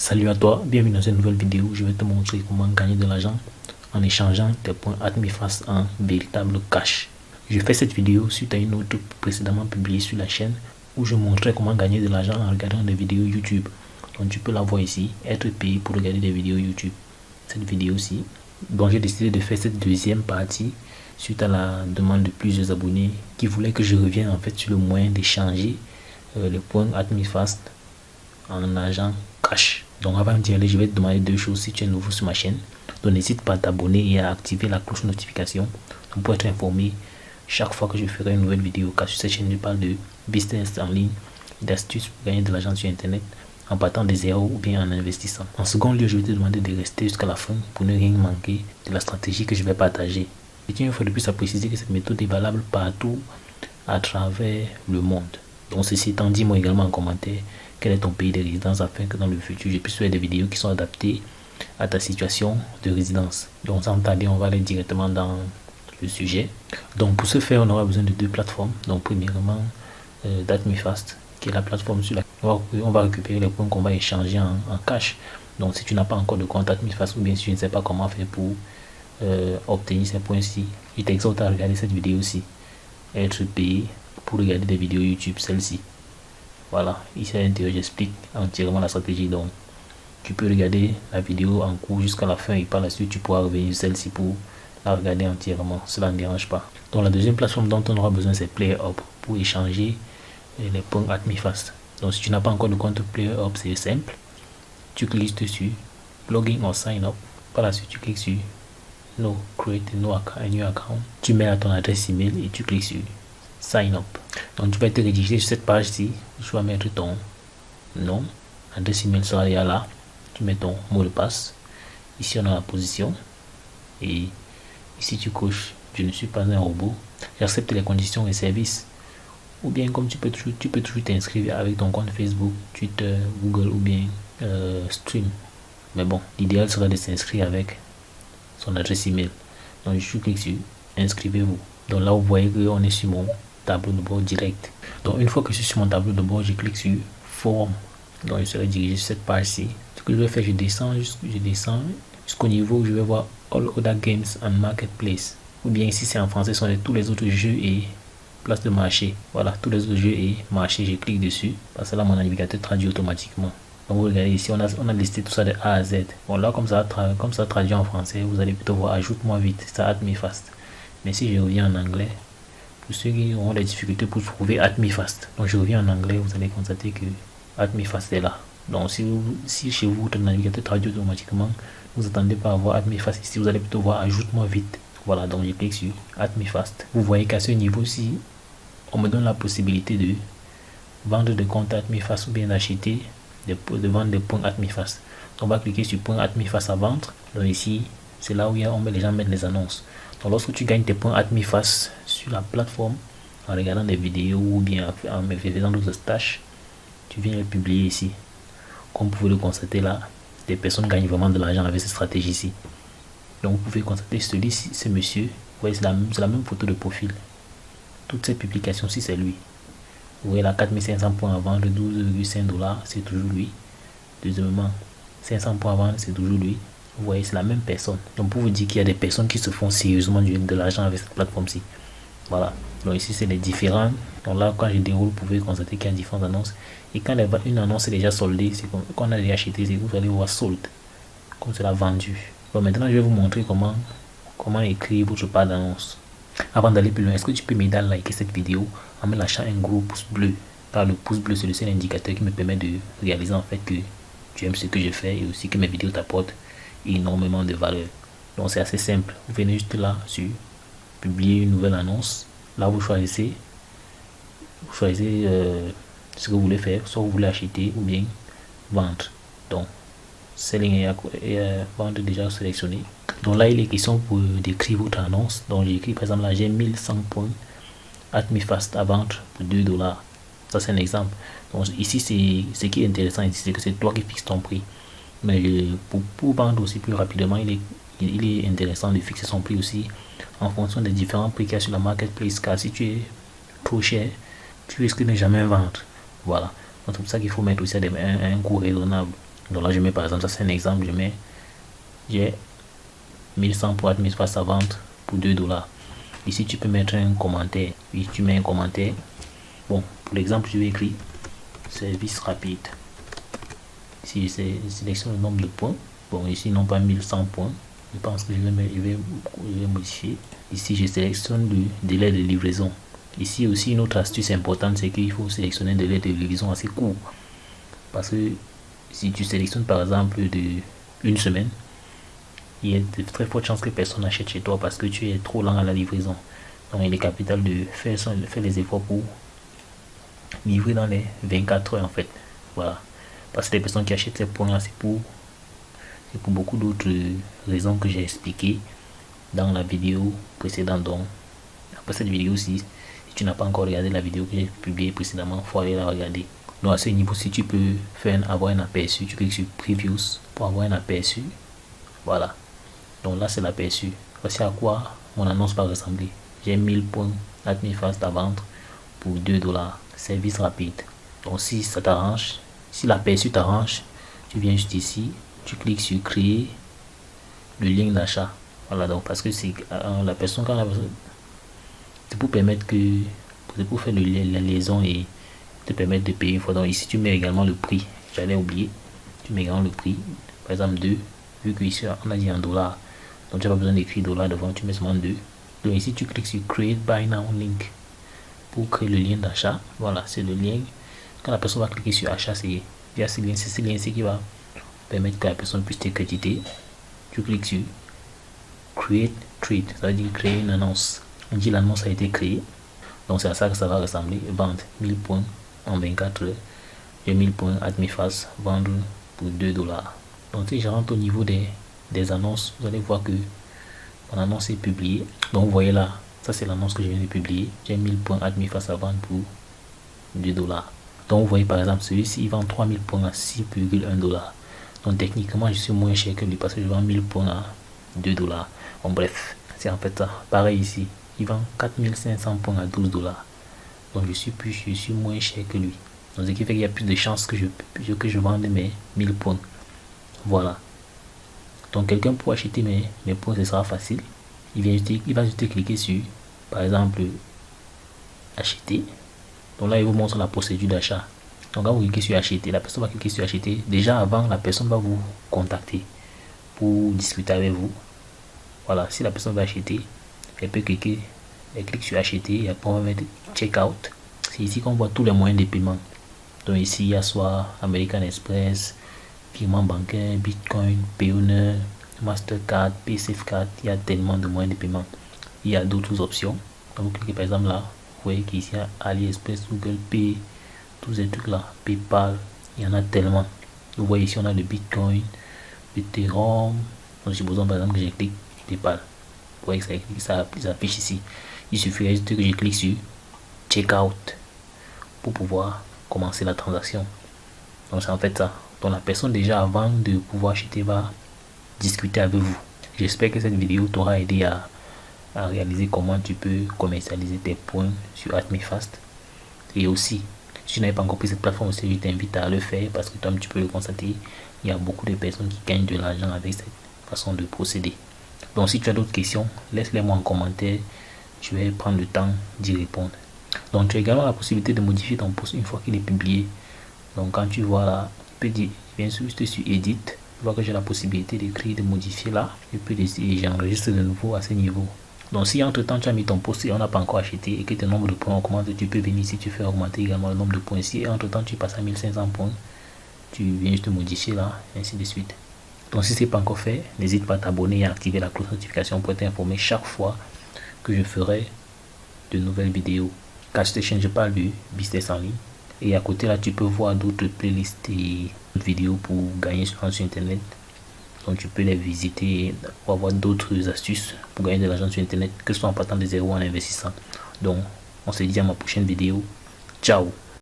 Salut à toi, bienvenue dans cette nouvelle vidéo où je vais te montrer comment gagner de l'argent en échangeant tes points AdmiFast en véritable cash. Je fais cette vidéo suite à une autre précédemment publiée sur la chaîne où je montrais comment gagner de l'argent en regardant des vidéos YouTube. Donc tu peux la voir ici, être payé pour regarder des vidéos YouTube. Cette vidéo-ci, donc j'ai décidé de faire cette deuxième partie suite à la demande de plusieurs abonnés qui voulaient que je revienne en fait sur le moyen d'échanger les points AdmiFast en argent cash. Donc avant d'y aller, je vais te demander deux choses si tu es nouveau sur ma chaîne. Donc n'hésite pas à t'abonner et à activer la cloche notification pour être informé chaque fois que je ferai une nouvelle vidéo. Car sur cette chaîne, je parle de business en ligne, d'astuces pour gagner de l'argent sur internet en partant des zéros ou bien en investissant. En second lieu, je vais te demander de rester jusqu'à la fin pour ne rien manquer de la stratégie que je vais partager. Je tiens une fois de plus à préciser que cette méthode est valable partout à travers le monde. Donc ceci étant dit, moi également en commentaire quel est ton pays de résidence afin que dans le futur je puisse faire des vidéos qui sont adaptées à ta situation de résidence. Donc sans tarder, on va aller directement dans le sujet. Donc pour ce faire, on aura besoin de deux plateformes. Donc premièrement d'AdmiFast, qui est la plateforme sur laquelle on va récupérer les points qu'on va échanger en cash. Donc si tu n'as pas encore de compte AdmiFast ou bien si tu ne sais pas comment faire pour obtenir ces points-ci, je t'exhorte à regarder cette vidéo-ci, être payé pour regarder des vidéos YouTube, celle-ci. Voilà, ici à l'intérieur j'explique entièrement la stratégie. Donc tu peux regarder la vidéo en cours jusqu'à la fin et par la suite tu pourras revenir sur celle-ci pour la regarder entièrement, cela ne dérange pas. Donc la deuxième plateforme dont on aura besoin c'est PlayerUp pour échanger les points AdmiFast. Donc si tu n'as pas encore de compte PlayerUp, c'est simple, tu cliques dessus, login or sign up, par la suite tu cliques sur no, create a new account, tu mets à ton adresse email et tu cliques sur sign up. Donc tu vas te rédiger sur cette page-ci, tu vas mettre ton nom, adresse email sera là, tu mets ton mot de passe, ici on a la position et ici tu coches je ne suis pas un robot, j'accepte les conditions et services, ou bien comme tu peux toujours t'inscrire avec ton compte Facebook, Twitter, Google ou bien Stream, mais bon l'idéal serait de s'inscrire avec son adresse email. Donc je clique sur inscrivez-vous. Donc là vous voyez qu'on est sur mon tableau de bord direct. Donc une fois que je suis sur mon tableau de bord, je clique sur forme. Donc je serai dirigé sur cette page-ci. Ce que je vais faire, je descends jusqu'au niveau où je vais voir All Other Games and Marketplace. Ou bien ici c'est en français, ce sont tous les autres jeux et place de marché. Voilà, tous les autres jeux et marché, je clique dessus. Parce que là mon navigateur traduit automatiquement. Donc vous regardez ici, on a listé tout ça de A à Z. Bon là comme ça traduit en français, vous allez plutôt voir ajoute-moi vite, ça AdmiFast. Mais si je reviens en anglais, pour ceux qui auront des difficultés pour trouver AdmiFast, donc je reviens en anglais, vous allez constater que AdmiFast est là. Donc si chez vous votre navigateur traduit automatiquement, vous attendez pas à voir AdmiFast ici, vous allez plutôt voir ajoute-moi vite. Voilà, donc je clique sur AdmiFast. Vous voyez qu'à ce niveau-ci, on me donne la possibilité de vendre des comptes AdmiFast ou bien d'acheter de vendre des points AdmiFast. On va cliquer sur points AdmiFast à vendre. Donc ici c'est là où les gens mettent les annonces. Donc lorsque tu gagnes tes points AdmiFast sur la plateforme en regardant des vidéos ou bien en faisant d'autres tâches, tu viens les publier ici. Comme vous pouvez le constater là, des personnes gagnent vraiment de l'argent avec cette stratégie ici. Donc vous pouvez constater ce monsieur, vous voyez c'est la même photo de profil. Toutes ces publications ci c'est lui. Vous voyez là 4500 points à vendre, 12,5 $, c'est toujours lui. Deuxièmement, 500 points à vendre, c'est toujours lui. Vous voyez, c'est la même personne. Donc pour vous dire qu'il y a des personnes qui se font sérieusement de l'argent avec cette plateforme-ci. Voilà. Donc ici, c'est les différents. Donc là, quand je déroule, vous pouvez constater qu'il y a différentes annonces. Et quand une annonce est déjà soldée, c'est comme quand on a déjà acheté, vous allez voir sold. Comme cela vendu. Donc maintenant, je vais vous montrer comment écrire votre part d'annonce. Avant d'aller plus loin, est-ce que tu peux m'aider à liker cette vidéo en me lâchant un gros pouce bleu? Car le pouce bleu, c'est le seul indicateur qui me permet de réaliser en fait que tu aimes ce que je fais et aussi que mes vidéos t'apportent énormément de valeur. Donc c'est assez simple. Vous venez juste là sur publier une nouvelle annonce. Là vous choisissez ce que vous voulez faire, soit vous voulez acheter ou bien vendre. Donc selling et vendre déjà sélectionné. Donc là il est question pour décrire votre annonce. Donc j'ai écrit par exemple là j'ai 1100 points AdmiFast à vendre pour 2 $. Ça c'est un exemple. Donc ici c'est ce qui est intéressant ici, c'est que c'est toi qui fixes ton prix. Mais pour vendre aussi plus rapidement, il est intéressant de fixer son prix aussi en fonction des différents prix qu'il y a sur la marketplace. Car si tu es trop cher, tu risques de ne jamais vendre. Voilà. Donc c'est pour ça qu'il faut mettre aussi un coût raisonnable. Donc là je mets par exemple, ça c'est un exemple, j'ai 1100 pour admise face à vente pour 2 $. Ici tu peux mettre un commentaire. Oui, tu mets un commentaire. Bon, pour l'exemple je vais écrire service rapide. Ici je sélectionne le nombre de points. Bon, ici non pas 1100 points. Je pense que je vais modifier. Ici je sélectionne le délai de livraison. Ici aussi une autre astuce importante, c'est qu'il faut sélectionner un délai de livraison assez court. Parce que si tu sélectionnes par exemple une semaine, il y a de très fortes chances que personne n'achète chez toi parce que tu es trop lent à la livraison. Donc il est capital de faire les efforts pour livrer dans les 24 heures en fait. Voilà. Parce que les personnes qui achètent ces points là, c'est pour beaucoup d'autres raisons que j'ai expliquées dans la vidéo précédente. Donc après cette vidéo aussi, si tu n'as pas encore regardé la vidéo que j'ai publiée précédemment, il faut aller la regarder. Donc à ce niveau, si tu peux avoir un aperçu, tu cliques sur Previews pour avoir un aperçu. Voilà. Donc là c'est l'aperçu. Voici à quoi mon annonce va ressembler. J'ai 1000 points admis fast à vendre pour 2 $. Service rapide. Donc si ça t'arrange, si l'aperçu t'arrange, tu viens juste ici, tu cliques sur créer le lien d'achat. Voilà, donc parce que c'est la personne quand c'est pour permettre que c'est pour faire la liaison et te permettre de payer une fois. Donc ici tu mets également le prix. J'allais oublier. Tu mets également le prix. Par exemple 2, vu que ici on a dit en dollars. Donc tu n'as pas besoin d'écrire $, devant, tu mets seulement 2. Donc ici tu cliques sur Create Buy Now Link pour créer le lien d'achat. Voilà, c'est le lien. Quand la personne va cliquer sur achat, c'est via ce lien, c'est ce lien qui va permettre que la personne puisse te créditer. Tu cliques sur Create Trade, ça veut dire créer une annonce. On dit l'annonce a été créée. Donc c'est à ça que ça va ressembler. Vente 1000 points en 24 heures. J'ai 1000 points admis face, vendre pour 2 $. Donc si je rentre au niveau des annonces, vous allez voir que mon annonce est publiée. Donc vous voyez là, ça c'est l'annonce que je viens de publier. J'ai 1000 points admis face à vendre pour 2 $. Donc vous voyez par exemple celui-ci il vend 3000 points à 6,1 $. Donc techniquement je suis moins cher que lui parce que je vends 1000 points à 2 $. Bon bref, c'est en fait ça. Pareil ici, il vend 4500 points à 12 $. Donc je suis moins cher que lui. Donc ce qui fait qu'il y a plus de chances que je vende mes 1000 points. Voilà. Donc quelqu'un pour acheter mes points, ce sera facile. Il va juste cliquer sur, par exemple, acheter. Donc là, il vous montre la procédure d'achat. Donc quand vous cliquez sur acheter, la personne va cliquer sur acheter. Déjà avant, la personne va vous contacter pour discuter avec vous. Voilà, si la personne va acheter, elle peut cliquer, elle clique sur acheter et après on va mettre checkout. C'est ici qu'on voit tous les moyens de paiement. Donc ici, il y a soit American Express, virement bancaire, Bitcoin, Payoneer, Mastercard, PaySafeCard. Il y a tellement de moyens de paiement. Il y a d'autres options. Donc vous cliquez par exemple là, vous voyez qu'ici il y a AliExpress, Google Pay, tous ces trucs là, PayPal, il y en a tellement. Vous voyez ici on a le Bitcoin, Ethereum. Donc j'ai besoin par exemple que je clique PayPal. Vous voyez que ça affiche ici. Il suffirait juste que je clique sur Checkout pour pouvoir commencer la transaction. Donc c'est en fait ça. Donc la personne déjà avant de pouvoir acheter va discuter avec vous. J'espère que cette vidéo t'aura aidé à réaliser comment tu peux commercialiser tes points sur AdmiFast. Et aussi, si tu n'avais pas encore pris cette plateforme aussi, je t'invite à le faire parce que toi tu peux le constater, il y a beaucoup de personnes qui gagnent de l'argent avec cette façon de procéder. Donc si tu as d'autres questions, laisse-les moi en commentaire, je vais prendre le temps d'y répondre. Donc tu as également la possibilité de modifier ton post une fois qu'il est publié. Donc quand tu vois là, tu peux dire, bien sûr, juste sur Edit, tu vois que j'ai la possibilité d'écrire, de modifier là. Je peux décider, j'enregistre de nouveau à ce niveau. Donc si entre temps tu as mis ton post et on n'a pas encore acheté et que ton nombre de points augmente, tu peux venir ici, tu fais augmenter également le nombre de points ici. Et entre temps tu passes à 1500 points, tu viens juste modifier là, ainsi de suite. Donc si ce n'est pas encore fait, n'hésite pas à t'abonner et à activer la cloche de notification pour être informé chaque fois que je ferai de nouvelles vidéos. Car je parle du business en ligne. Et à côté là, tu peux voir d'autres playlists et vidéos pour gagner sur internet. Donc tu peux les visiter pour avoir d'autres astuces pour gagner de l'argent sur internet, que ce soit en partant de zéro ou en investissant. Donc on se dit à ma prochaine vidéo. Ciao.